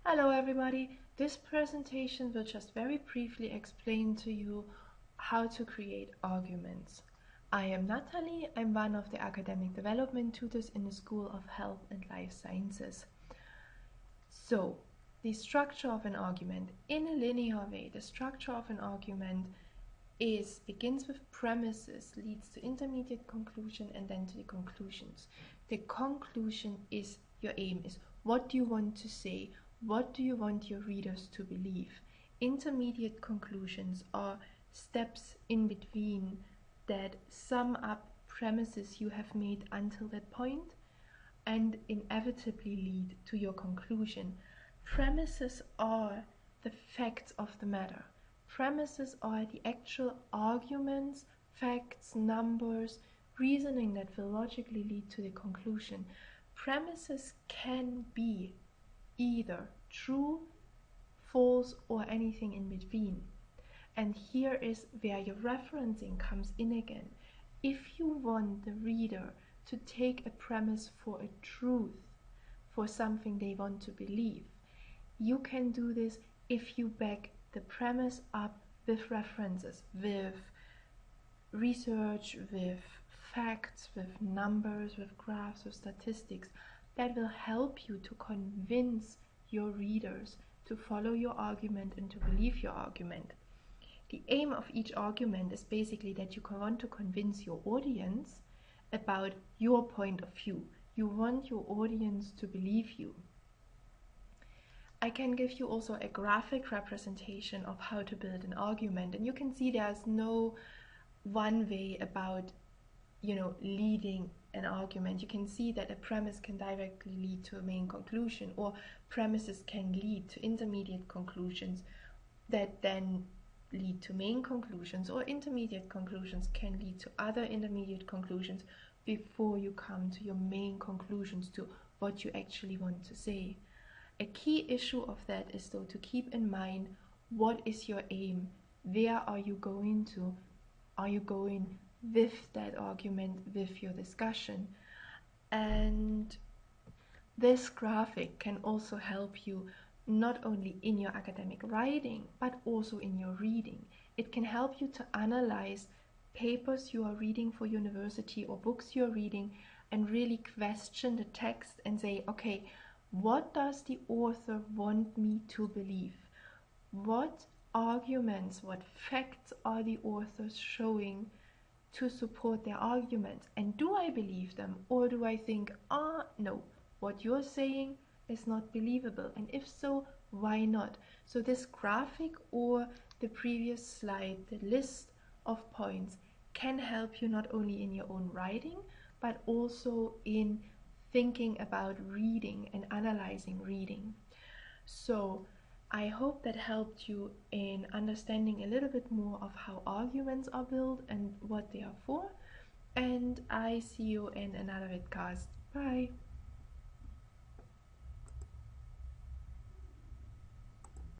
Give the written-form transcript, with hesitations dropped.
Hello everybody, this presentation will just very briefly explain to you how to create arguments. I am Natalie, I'm one of the academic development tutors in the School of Health and Life Sciences. So, the structure of an argument. In a linear way, the structure of an argument begins with premises, leads to intermediate conclusion, and then to the conclusions. The conclusion is your aim, is what do you want to say, what do you want your readers to believe. Intermediate conclusions are steps in between that sum up premises you have made until that point and inevitably lead to your conclusion. Premises are the facts of the matter. Premises are the actual arguments, facts, numbers, reasoning that will logically lead to the conclusion. Premises can be either true, false, or anything in between. And here is where your referencing comes in again. If you want the reader to take a premise for a truth, for something they want to believe, you can do this if you back the premise up with references, with research, with facts, with numbers, with graphs, with statistics. That will help you to convince your readers to follow your argument and to believe your argument. The aim of each argument is basically that you want to convince your audience about your point of view. You want your audience to believe you. I can give you also a graphic representation of how to build an argument, and you can see there's no one way about leading an argument. You can see that a premise can directly lead to a main conclusion, or premises can lead to intermediate conclusions that then lead to main conclusions, or intermediate conclusions can lead to other intermediate conclusions before you come to your main conclusions, to what you actually want to say. A key issue of that is though to keep in mind, what is your aim? Where are you going to? Are you going with that argument, with your discussion? And this graphic can also help you not only in your academic writing, but also in your reading. It can help you to analyze papers you are reading for university or books you're reading, and really question the text and say, okay, what does the author want me to believe? What arguments, what facts are the authors showing to support their arguments? And do I believe them, or do I think, no, what you're saying is not believable? And if so, why not? So this graphic or the previous slide, the list of points, can help you not only in your own writing, but also in thinking about reading and analyzing reading. So I hope that helped you in understanding a little bit more of how arguments are built and what they are for. And I see you in another vidcast. Bye!